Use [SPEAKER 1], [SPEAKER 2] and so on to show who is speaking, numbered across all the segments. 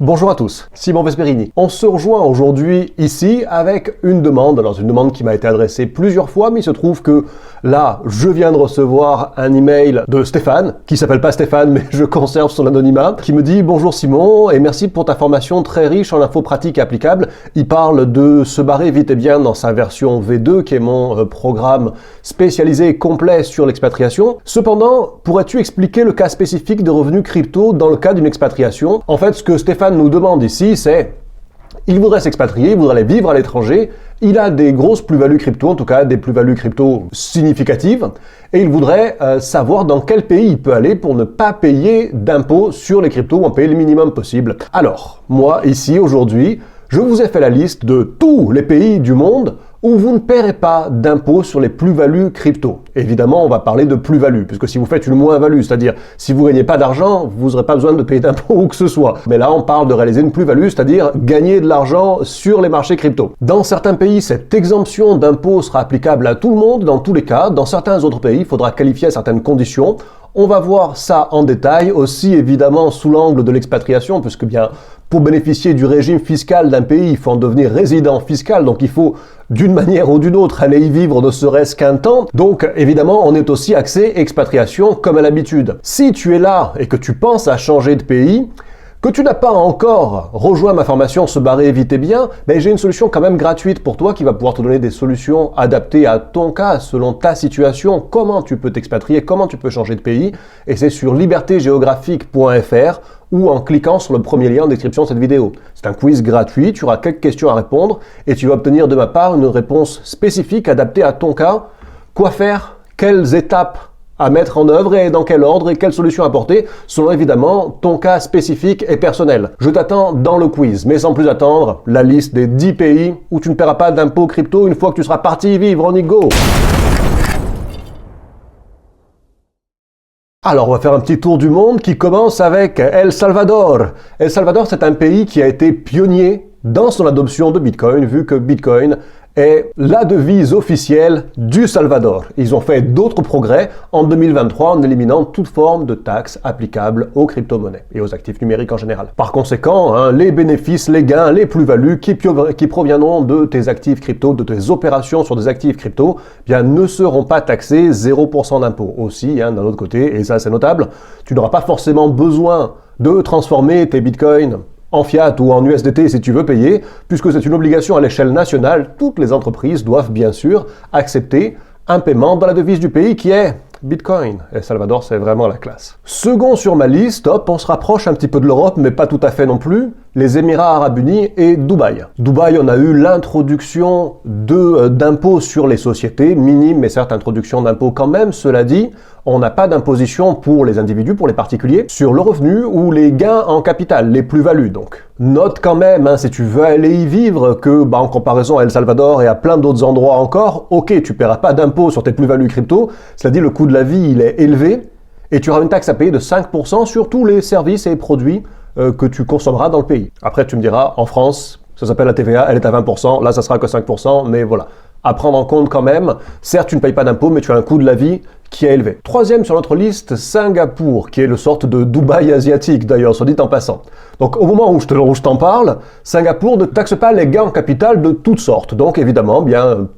[SPEAKER 1] Bonjour à tous, Simon Vesperini. On se rejoint aujourd'hui ici avec une demande. Alors, c'est une demande qui m'a été adressée plusieurs fois, mais il se trouve que là, je viens de recevoir un email de Stéphane, qui s'appelle pas Stéphane, mais je conserve son anonymat, qui me dit « Bonjour Simon, et merci pour ta formation très riche en infos pratiques et applicables. » Il parle de Se barrer vite et bien dans sa version V2, qui est mon programme spécialisé et complet sur l'expatriation. Cependant, pourrais-tu expliquer le cas spécifique de revenus crypto dans le cas d'une expatriation? En fait, ce que Stéphane nous demande ici, c'est il voudrait s'expatrier, il voudrait aller vivre à l'étranger, il a des grosses plus-values crypto, en tout cas des plus-values crypto significatives, et il voudrait savoir dans quel pays il peut aller pour ne pas payer d'impôts sur les cryptos ou en payer le minimum possible. Alors, moi, ici, aujourd'hui, je vous ai fait la liste de tous les pays du monde où vous ne paierez pas d'impôts sur les plus-values crypto. Évidemment, on va parler de plus-value, puisque si vous faites une moins-value, c'est-à-dire si vous ne gagnez pas d'argent, vous n'aurez pas besoin de payer d'impôts ou que ce soit. Mais là, on parle de réaliser une plus-value, c'est-à-dire gagner de l'argent sur les marchés crypto. Dans certains pays, cette exemption d'impôts sera applicable à tout le monde, dans tous les cas. Dans certains autres pays, il faudra qualifier à certaines conditions. On va voir ça en détail, aussi évidemment sous l'angle de l'expatriation, puisque bien, pour bénéficier du régime fiscal d'un pays, il faut en devenir résident fiscal, donc il faut d'une manière ou d'une autre aller y vivre ne serait-ce qu'un temps. Donc évidemment, on est aussi axé expatriation comme à l'habitude. Si tu es là et que tu penses à changer de pays, que tu n'as pas encore rejoint ma formation Se barrer vite et bien, ben j'ai une solution quand même gratuite pour toi qui va pouvoir te donner des solutions adaptées à ton cas, selon ta situation, comment tu peux t'expatrier, comment tu peux changer de pays, et c'est sur libertégéographique.fr ou en cliquant sur le premier lien en description de cette vidéo. C'est un quiz gratuit, tu auras quelques questions à répondre et tu vas obtenir de ma part une réponse spécifique adaptée à ton cas. Quoi faire? Quelles étapes à mettre en œuvre et dans quel ordre et quelles solutions apporter selon évidemment ton cas spécifique et personnel. Je t'attends dans le quiz, mais sans plus attendre, la liste des 10 pays où tu ne paieras pas d'impôts crypto une fois que tu seras parti y vivre. On y go! Alors, on va faire un petit tour du monde qui commence avec El Salvador. El Salvador, c'est un pays qui a été pionnier dans son adoption de Bitcoin, vu que Bitcoin est la devise officielle du Salvador. Ils ont fait d'autres progrès en 2023 en éliminant toute forme de taxes applicables aux crypto-monnaies et aux actifs numériques en général. Par conséquent, les bénéfices, les gains, les plus-values qui proviendront de tes actifs crypto, de tes opérations sur des actifs crypto, bien ne seront pas taxés 0% d'impôt. Aussi, d'un autre côté, et ça c'est notable, tu n'auras pas forcément besoin de transformer tes bitcoins en fiat ou en USDT si tu veux payer, puisque c'est une obligation à l'échelle nationale, toutes les entreprises doivent bien sûr accepter un paiement dans la devise du pays qui est Bitcoin. El Salvador, c'est vraiment la classe. Second sur ma liste, hop, on se rapproche un petit peu de l'Europe, mais pas tout à fait non plus, les Émirats Arabes Unis et Dubaï. Dubaï, on a eu l'introduction d'impôts sur les sociétés, minime, mais certes, introduction d'impôts quand même. Cela dit, on n'a pas d'imposition pour les individus, pour les particuliers, sur le revenu ou les gains en capital, les plus-values donc. Note quand même, si tu veux aller y vivre, que en comparaison à El Salvador et à plein d'autres endroits encore, ok, tu paieras pas d'impôts sur tes plus-values crypto, cela dit le coût de la vie il est élevé, et tu auras une taxe à payer de 5% sur tous les services et produits que tu consommeras dans le pays. Après tu me diras, en France, ça s'appelle la TVA, elle est à 20%, là ça sera que 5%, mais voilà. À prendre en compte quand même, certes tu ne payes pas d'impôts, mais tu as un coût de la vie qui est élevé. Troisième sur notre liste, Singapour, qui est le sorte de Dubaï asiatique d'ailleurs, soit dit en passant. Donc au moment où je t'en parle, Singapour ne taxe pas les gains en capital de toutes sortes, donc évidemment, bien,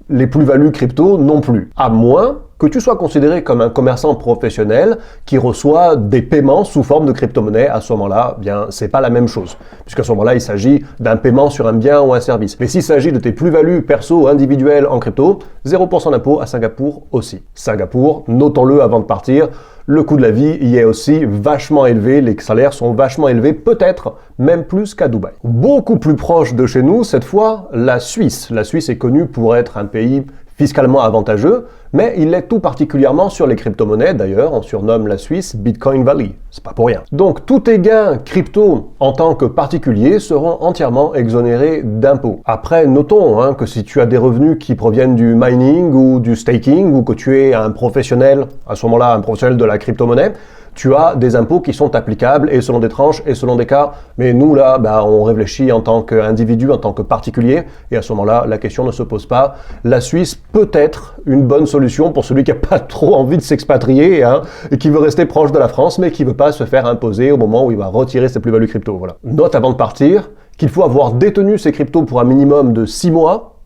[SPEAKER 1] les plus-values crypto non plus. À moins que tu sois considéré comme un commerçant professionnel qui reçoit des paiements sous forme de crypto-monnaie, à ce moment-là, bien, c'est pas la même chose. Puisqu'à ce moment-là, il s'agit d'un paiement sur un bien ou un service. Mais s'il s'agit de tes plus-values perso individuelles en crypto, 0% d'impôt à Singapour aussi. Singapour, notons-le avant de partir, le coût de la vie y est aussi vachement élevé, les salaires sont vachement élevés, peut-être même plus qu'à Dubaï. Beaucoup plus proche de chez nous, cette fois, la Suisse. La Suisse est connue pour être un pays fiscalement avantageux, mais il l'est tout particulièrement sur les crypto-monnaies. D'ailleurs, on surnomme la Suisse Bitcoin Valley. C'est pas pour rien. Donc, tous tes gains crypto en tant que particulier seront entièrement exonérés d'impôts. Après, notons que si tu as des revenus qui proviennent du mining ou du staking, ou que tu es un professionnel, à ce moment-là, un professionnel de la crypto-monnaie, tu as des impôts qui sont applicables et selon des tranches et selon des cas. Mais nous, là, on réfléchit en tant qu'individu, en tant que particulier, et à ce moment-là, la question ne se pose pas. La Suisse peut être une bonne solution pour celui qui n'a pas trop envie de s'expatrier, et qui veut rester proche de la France, mais qui ne veut pas se faire imposer au moment où il va retirer ses plus-values crypto. Voilà. Note avant de partir qu'il faut avoir détenu ses cryptos pour un minimum de 6 mois,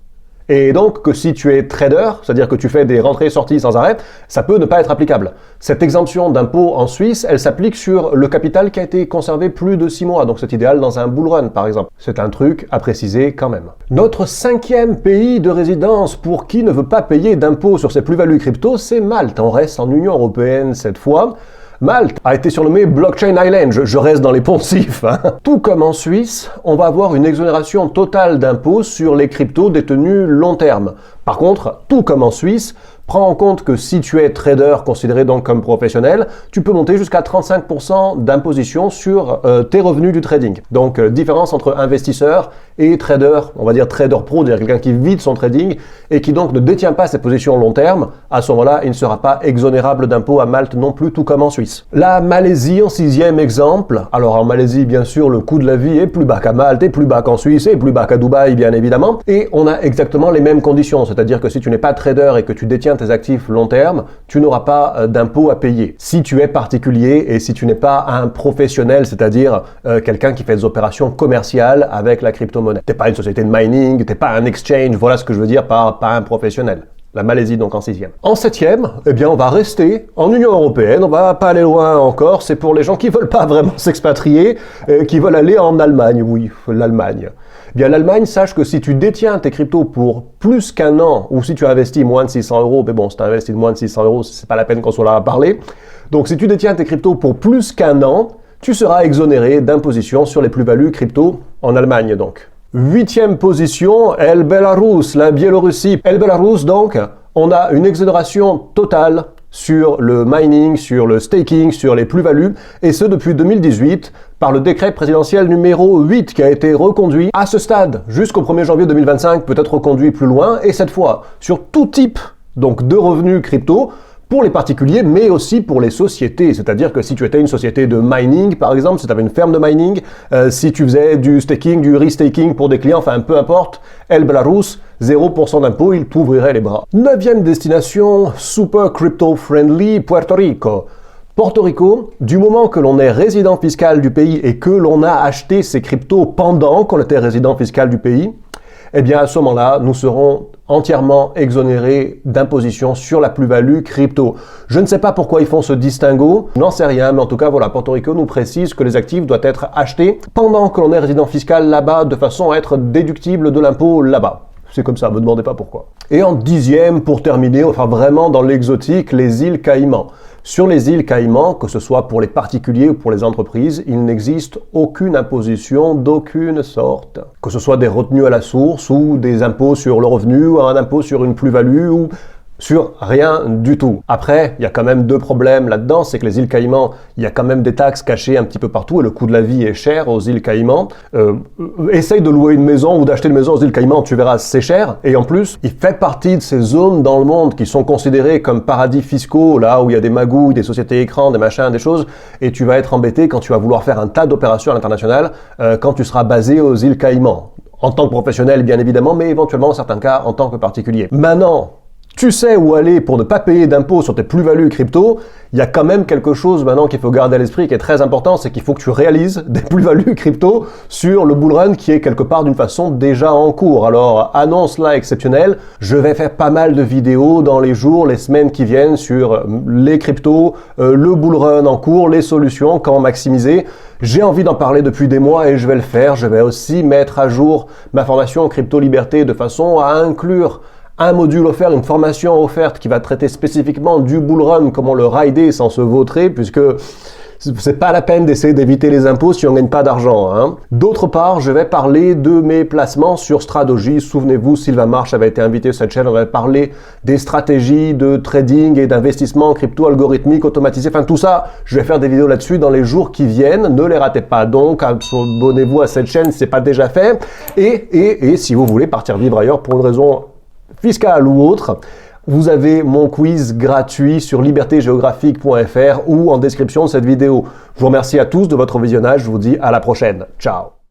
[SPEAKER 1] et donc que si tu es trader, c'est-à-dire que tu fais des rentrées-sorties sans arrêt, ça peut ne pas être applicable. Cette exemption d'impôt en Suisse, elle s'applique sur le capital qui a été conservé plus de 6 mois, donc c'est idéal dans un bull run par exemple. C'est un truc à préciser quand même. Notre 5e pays de résidence pour qui ne veut pas payer d'impôt sur ses plus-values crypto, c'est Malte. On reste en Union européenne cette fois. Malte a été surnommé Blockchain Island, je reste dans les poncifs. Tout comme en Suisse, on va avoir une exonération totale d'impôts sur les cryptos détenus long terme. Par contre, tout comme en Suisse, prends en compte que si tu es trader considéré donc comme professionnel, tu peux monter jusqu'à 35% d'imposition sur tes revenus du trading. Donc différence entre investisseur et trader, on va dire trader pro, c'est-à-dire quelqu'un qui vit de son trading et qui donc ne détient pas ses positions long terme. À ce moment-là, il ne sera pas exonérable d'impôts à Malte non plus, tout comme en Suisse. La Malaisie en 6e exemple. Alors en Malaisie, bien sûr, le coût de la vie est plus bas qu'à Malte, est plus bas qu'en Suisse, et plus bas qu'à Dubaï, bien évidemment. Et on a exactement les mêmes conditions, c'est-à-dire que si tu n'es pas trader et que tu détiens tes actifs long terme, tu n'auras pas d'impôt à payer. Si tu es particulier et si tu n'es pas un professionnel, c'est-à-dire quelqu'un qui fait des opérations commerciales avec la crypto-monnaie. T'es pas une société de mining, t'es pas un exchange, voilà ce que je veux dire par pas un professionnel. La Malaisie donc en 6e. En 7e, eh bien on va rester en Union Européenne, on va pas aller loin encore, c'est pour les gens qui veulent pas vraiment s'expatrier, qui veulent aller en Allemagne, oui, l'Allemagne. Eh bien l'Allemagne, sache que si tu détiens tes cryptos pour plus qu'un an, ou si tu as investi moins de 600 €, mais bon, si tu as investi moins de 600 €, c'est pas la peine qu'on soit là à parler. Donc si tu détiens tes cryptos pour plus qu'un an, tu seras exonéré d'imposition sur les plus-values crypto en Allemagne donc. 8e position, El Belarus, la Biélorussie. El Belarus donc, on a une exonération totale sur le mining, sur le staking, sur les plus-values, et ce depuis 2018, par le décret présidentiel numéro 8 qui a été reconduit à ce stade jusqu'au 1er janvier 2025, peut-être reconduit plus loin, et cette fois sur tout type donc de revenus crypto, pour les particuliers, mais aussi pour les sociétés. C'est-à-dire que si tu étais une société de mining, par exemple, si tu avais une ferme de mining, si tu faisais du staking, du restaking pour des clients, enfin peu importe, El Belarus, 0% d'impôt, il t'ouvrirait les bras. 9e destination, super crypto-friendly, Puerto Rico. Porto Rico, du moment que l'on est résident fiscal du pays et que l'on a acheté ses cryptos pendant qu'on était résident fiscal du pays, eh bien à ce moment-là, nous serons entièrement exonérés d'imposition sur la plus-value crypto. Je ne sais pas pourquoi ils font ce distinguo, n'en sais rien, mais en tout cas, voilà, Porto Rico nous précise que les actifs doivent être achetés pendant que l'on est résident fiscal là-bas, de façon à être déductible de l'impôt là-bas. C'est comme ça, me demandez pas pourquoi. Et en 10e, pour terminer, enfin vraiment dans l'exotique, les îles Caïmans. Sur les îles Caïmans, que ce soit pour les particuliers ou pour les entreprises, il n'existe aucune imposition d'aucune sorte. Que ce soit des retenues à la source ou des impôts sur le revenu ou un impôt sur une plus-value ou sur rien du tout. Après, il y a quand même deux problèmes là-dedans, c'est que les îles Caïmans, il y a quand même des taxes cachées un petit peu partout et le coût de la vie est cher aux îles Caïmans. Essaye de louer une maison ou d'acheter une maison aux îles Caïmans, tu verras, c'est cher. Et en plus, il fait partie de ces zones dans le monde qui sont considérées comme paradis fiscaux, là où il y a des magouilles, des sociétés écrans, des machins, des choses, et tu vas être embêté quand tu vas vouloir faire un tas d'opérations à l'international quand tu seras basé aux îles Caïmans. En tant que professionnel, bien évidemment, mais éventuellement, en certains cas, en tant que particulier. Maintenant, tu sais où aller pour ne pas payer d'impôts sur tes plus-values crypto, il y a quand même quelque chose maintenant qu'il faut garder à l'esprit qui est très important, c'est qu'il faut que tu réalises des plus-values crypto sur le bull run qui est quelque part d'une façon déjà en cours. Alors, annonce là exceptionnelle, je vais faire pas mal de vidéos dans les jours, les semaines qui viennent sur les cryptos, le bull run en cours, les solutions, comment maximiser. J'ai envie d'en parler depuis des mois et je vais le faire. Je vais aussi mettre à jour ma formation Crypto Liberté de façon à inclure un module offert, une formation offerte qui va traiter spécifiquement du bull run, comment le rider sans se vautrer, puisque c'est pas la peine d'essayer d'éviter les impôts si on gagne pas d'argent, hein. D'autre part, je vais parler de mes placements sur Strategy. Souvenez-vous, Sylvain Marche avait été invité sur cette chaîne, on va parler des stratégies de trading et d'investissement en crypto algorithmique automatisé. Enfin, tout ça, je vais faire des vidéos là-dessus dans les jours qui viennent. Ne les ratez pas donc, abonnez-vous à cette chaîne si c'est pas déjà fait. Et si vous voulez partir vivre ailleurs pour une raison fiscale ou autre, vous avez mon quiz gratuit sur libertégéographique.fr ou en description de cette vidéo. Je vous remercie à tous de votre visionnage, je vous dis à la prochaine. Ciao.